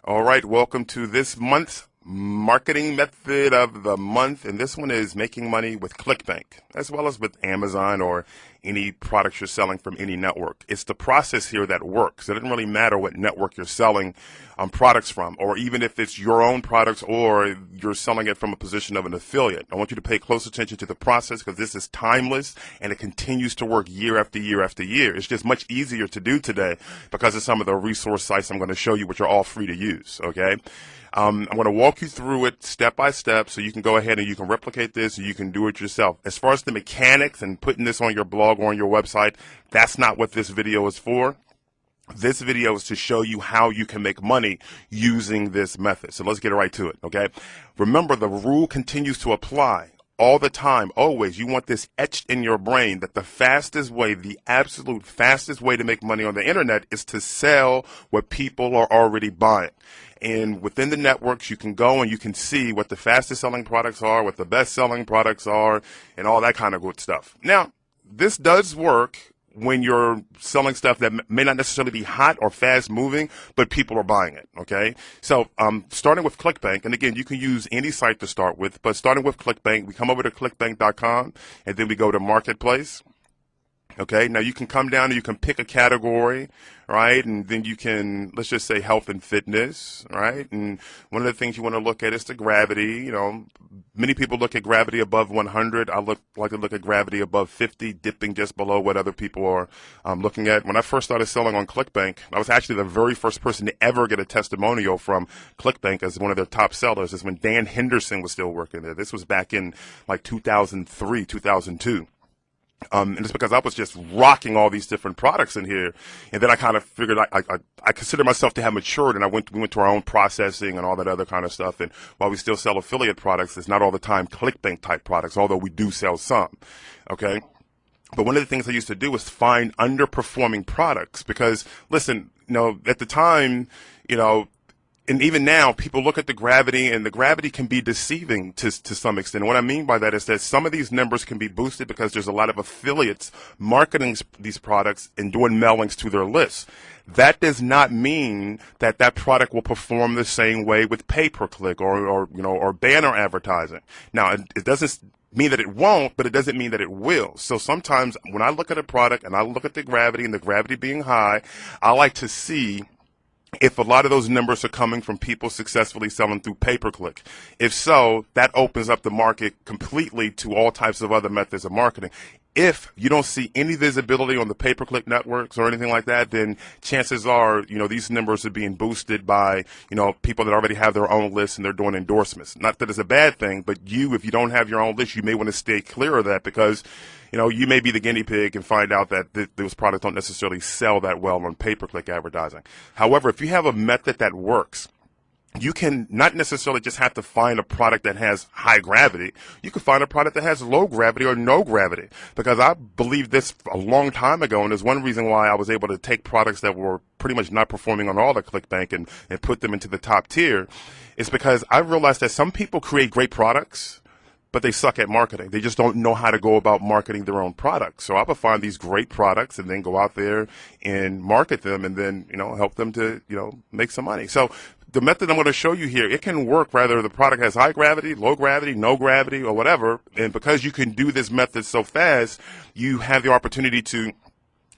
All right, welcome to this month's marketing method of the month, and this one is making money with ClickBank, as well as with Amazon or any products you're selling from any network. It's the process here that works. It doesn't really matter what network you're selling products from, or even if it's your own products or you're selling it from a position of an affiliate. I want you to pay close attention to the process because this is timeless and it continues to work year after year after year. It's just much easier to do today because of some of the resource sites I'm going to show you, which are all free to use, okay? I'm going to walk you through it step by step so you can go ahead and you can replicate this and you can do it yourself. As far as the mechanics and putting this on your blog or on your website, that's not what this video is for. This video is to show you how you can make money using this method. So let's get right to it, okay? Remember, the rule continues to apply all the time, always. You want this etched in your brain that the fastest way, the absolute fastest way to make money on the internet is to sell what people are already buying. And within the networks, you can go and you can see what the fastest selling products are, what the best selling products are, and all that kind of good stuff. Now, this does work when you're selling stuff that may not necessarily be hot or fast moving, but people are buying it, okay? So starting with ClickBank, and again, you can use any site to start with, but starting with ClickBank, we come over to clickbank.com, and then we go to Marketplace. Okay, now you can come down and you can pick a category, right? And then you can, let's just say health and fitness, right? And one of the things you want to look at is the gravity. You know, many people look at gravity above 100. I like to look at gravity above 50, dipping just below what other people are looking at. When I first started selling on ClickBank, I was actually the very first person to ever get a testimonial from ClickBank as one of their top sellers. Is when Dan Henderson was still working there. This was back in like 2003, 2002. And it's because I was just rocking all these different products in here, and then I kind of figured I consider myself to have matured, and we went to our own processing and all that other kind of stuff. And while we still sell affiliate products, it's not all the time ClickBank type products, although we do sell some. Okay. But one of the things I used to do was find underperforming products because, listen, you know, at the time, you know, and even now, people look at the gravity, and the gravity can be deceiving to some extent. And what I mean by that is that some of these numbers can be boosted because there's a lot of affiliates marketing these products and doing mailings to their lists. That does not mean that that product will perform the same way with pay-per-click or banner advertising. Now, it doesn't mean that it won't, but it doesn't mean that it will. So sometimes when I look at a product and I look at the gravity and the gravity being high, I like to see if a lot of those numbers are coming from people successfully selling through pay-per-click. If so, that opens up the market completely to all types of other methods of marketing. If you don't see any visibility on the pay-per-click networks or anything like that, then chances are, you know, these numbers are being boosted by, you know, people that already have their own lists and they're doing endorsements. Not that it's a bad thing, but if you don't have your own list, you may want to stay clear of that because, you know, you may be the guinea pig and find out that those products don't necessarily sell that well on pay-per-click advertising. However, if you have a method that works, you can not necessarily just have to find a product that has high gravity. You can find a product that has low gravity or no gravity. Because I believed this a long time ago, and there's one reason why I was able to take products that were pretty much not performing on all the ClickBank and put them into the top tier. It's because I realized that some people create great products, but they suck at marketing. They just don't know how to go about marketing their own products. So I would find these great products and then go out there and market them and then, you know, help them to, you know, make some money. So the method I'm going to show you here, it can work whether the product has high gravity, low gravity, no gravity, or whatever. And because you can do this method so fast, you have the opportunity to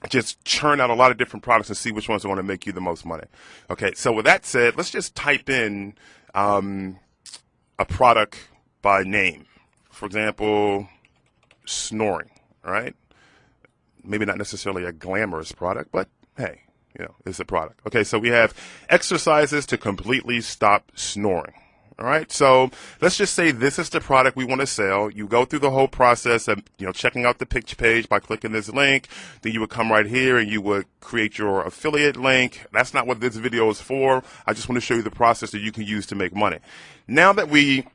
just churn out a lot of different products and see which ones are going to make you the most money. Okay, so with that said, let's just type in a product by name. For example, snoring, all right? Maybe not necessarily a glamorous product, but hey, you know, it's a product. Okay, so we have exercises to completely stop snoring. All right, so let's just say this is the product we want to sell. You go through the whole process of, you know, checking out the pitch page by clicking this link. Then you would come right here and you would create your affiliate link. That's not what this video is for. I just want to show you the process that you can use to make money. Now that we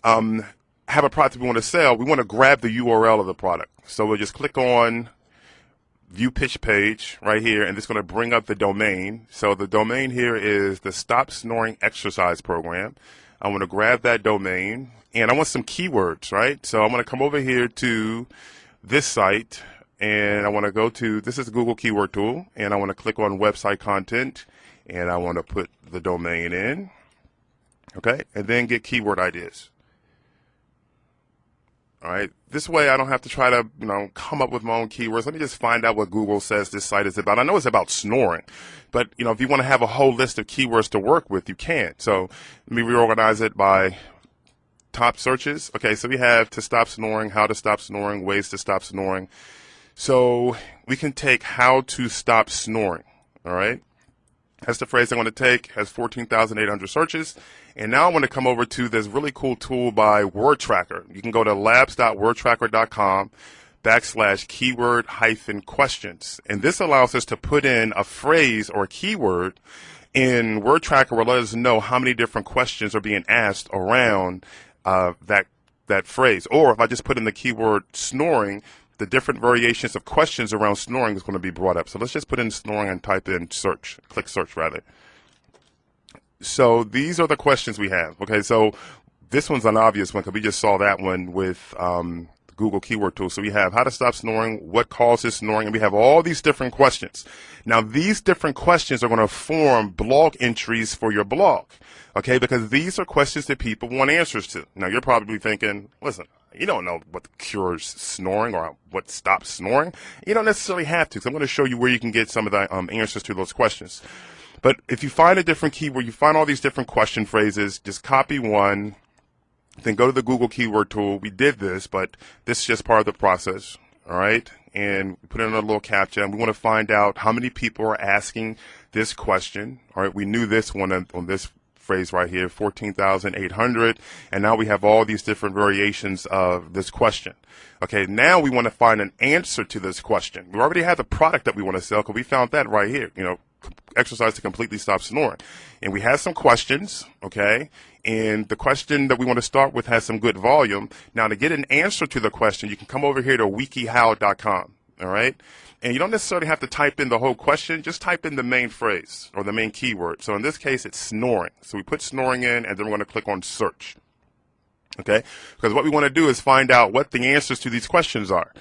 have a product we want to sell, we want to grab the URL of the product. So we'll just click on View Pitch Page right here, and it's going to bring up the domain. So the domain here is the Stop Snoring Exercise Program. I want to grab that domain, and I want some keywords, right? So I'm going to come over here to this site, and I want to go to, this is the Google Keyword Tool, and I want to click on Website Content, and I want to put the domain in, okay, and then get keyword ideas. All right, this way I don't have to try to, come up with my own keywords. Let me just find out what Google says this site is about. I know it's about snoring, but if you want to have a whole list of keywords to work with, you can. So let me reorganize it by top searches. Okay, so we have to stop snoring, how to stop snoring, ways to stop snoring. So we can take how to stop snoring. All right, that's the phrase I want to take. Has 14,800 searches. And now I want to come over to this really cool tool by Word Tracker. You can go to labs.wordtracker.com/keyword-questions. And this allows us to put in a phrase or keyword, and Word Tracker will let us know how many different questions are being asked around that phrase. Or if I just put in the keyword snoring, the different variations of questions around snoring is going to be brought up. So let's just put in snoring and type in search, click search rather. So these are the questions we have. Okay, so this one's an obvious one because we just saw that one with Google Keyword Tool. So we have how to stop snoring, what causes snoring, and we have all these different questions. Now these different questions are going to form blog entries for your blog, okay, because these are questions that people want answers to. Now you're probably thinking, listen, you don't know what cures snoring or what stops snoring. You don't necessarily have to, so I'm going to show you where you can get some of the answers to those questions. But if you find a different keyword, you find all these different question phrases, just copy one, then go to the Google Keyword Tool. We did this, but this is just part of the process, all right? And we put in a little CAPTCHA, and we want to find out how many people are asking this question, all right? We knew this one on this phrase right here, 14,800, and now we have all these different variations of this question. Okay, now we want to find an answer to this question. We already have the product that we want to sell because we found that right here, exercise to completely stop snoring. And we have some questions, okay? And the question that we want to start with has some good volume. Now, to get an answer to the question, you can come over here to wikihow.com, all right? And you don't necessarily have to type in the whole question. Just type in the main phrase or the main keyword. So in this case, it's snoring. So we put snoring in, and then we're going to click on search, okay? Because what we want to do is find out what the answers to these questions are.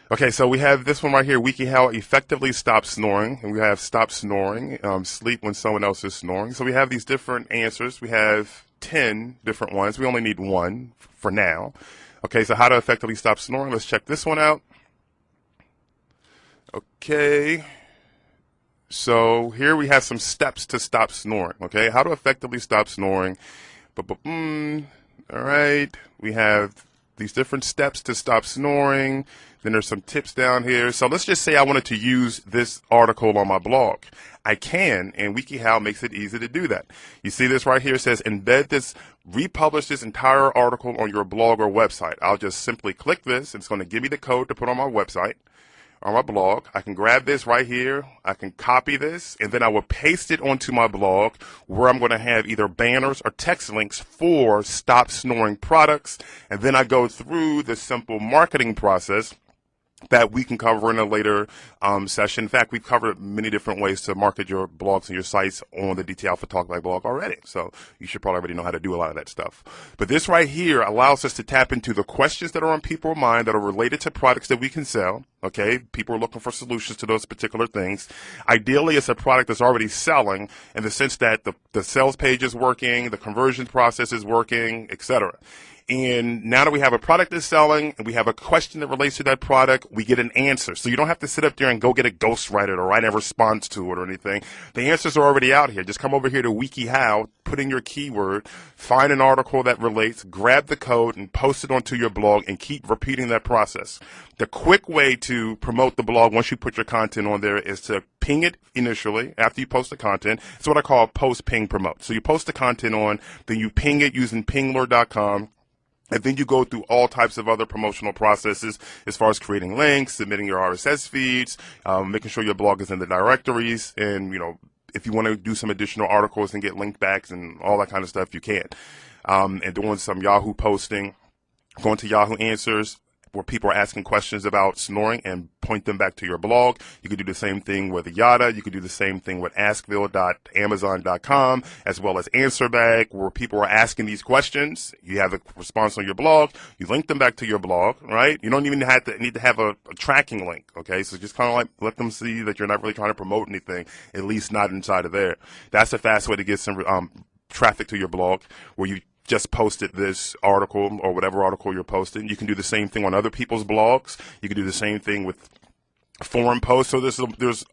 Okay, so we have this one right here, WikiHow effectively stops snoring, and we have stop snoring, sleep when someone else is snoring. So we have these different answers. We have 10 different ones. We only need one for now. Okay, so how to effectively stop snoring. Let's check this one out. Okay, so here we have some steps to stop snoring. Okay, how to effectively stop snoring. All right, we have these different steps to stop snoring. Then there's some tips down here. So let's just say I wanted to use this article on my blog. I can, and WikiHow makes it easy to do that. You see this right here? It says embed this, republish this entire article on your blog or website. I'll just simply click this. It's going to give me the code to put on my website or my blog. I can grab this right here. I can copy this, and then I will paste it onto my blog where I'm going to have either banners or text links for stop snoring products. And then I go through the simple marketing process that we can cover in a later session. In fact, we've covered many different ways to market your blogs and your sites on the DT Alpha Talkback blog already. So you should probably already know how to do a lot of that stuff. But this right here allows us to tap into the questions that are on people's mind that are related to products that we can sell. Okay, people are looking for solutions to those particular things. Ideally, it's a product that's already selling in the sense that the sales page is working, the conversion process is working, etc. And now that we have a product that's selling and we have a question that relates to that product, we get an answer. So you don't have to sit up there and go get a ghostwriter or write a response to it or anything. The answers are already out here. Just come over here to WikiHow, put in your keyword, find an article that relates, grab the code, and post it onto your blog and keep repeating that process. The quick way to promote the blog once you put your content on there is to ping it initially after you post the content. It's what I call post, ping, promote. So you post the content on, then you ping it using pingler.com. And then you go through all types of other promotional processes as far as creating links, submitting your RSS feeds, making sure your blog is in the directories, and, if you want to do some additional articles and get link backs and all that kind of stuff, you can. And doing some Yahoo posting, going to Yahoo Answers, where people are asking questions about snoring and point them back to your blog. You can do the same thing with Yada. You can do the same thing with askville.amazon.com, as well as AnswerBag, where people are asking these questions. You have a response on your blog. You link them back to your blog, right? You don't even need to have a tracking link, okay? So just kind of like let them see that you're not really trying to promote anything, at least not inside of there. That's a fast way to get some traffic to your blog, where you just posted this article or whatever article you're posting. You can do the same thing on other people's blogs. You can do the same thing with forum posts. So there's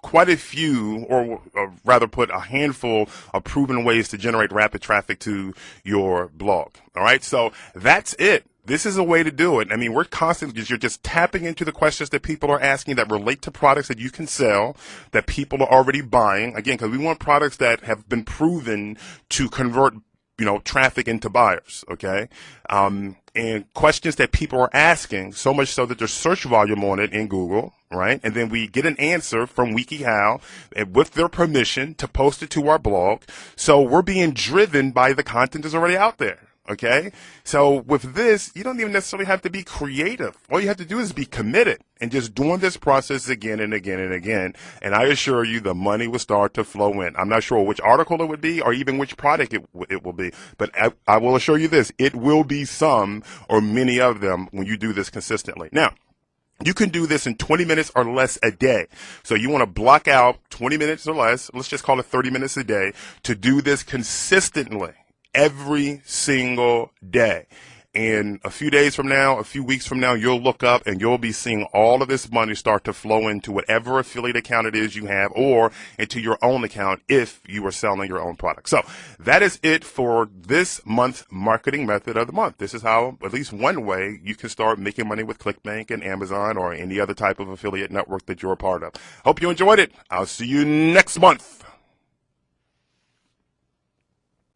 quite a few, or rather put a handful of proven ways to generate rapid traffic to your blog. All right, so that's it. This is a way to do it. I mean, we're constantly, you're just tapping into the questions that people are asking that relate to products that you can sell, that people are already buying. Again, because we want products that have been proven to convert, traffic into buyers, okay? And questions that people are asking, so much so that there's search volume on it in Google, right? And then we get an answer from WikiHow with their permission to post it to our blog. So we're being driven by the content that's already out there. Okay, so with this, you don't even necessarily have to be creative. All you have to do is be committed and just doing this process again and again and again. And I assure you, the money will start to flow in. I'm not sure which article it would be or even which product it will be, but I will assure you this: it will be some or many of them when you do this consistently. Now, you can do this in 20 minutes or less a day. So you want to block out 20 minutes or less, let's just call it 30 minutes a day, to do this consistently every single day. And a few days from now, a few weeks from now, you'll look up and you'll be seeing all of this money start to flow into whatever affiliate account it is you have, or into your own account if you are selling your own product. So that is it for this month's marketing method of the month. This is how, at least one way, you can start making money with ClickBank and Amazon or any other type of affiliate network that you're a part of. Hope you enjoyed it. I'll see you next month.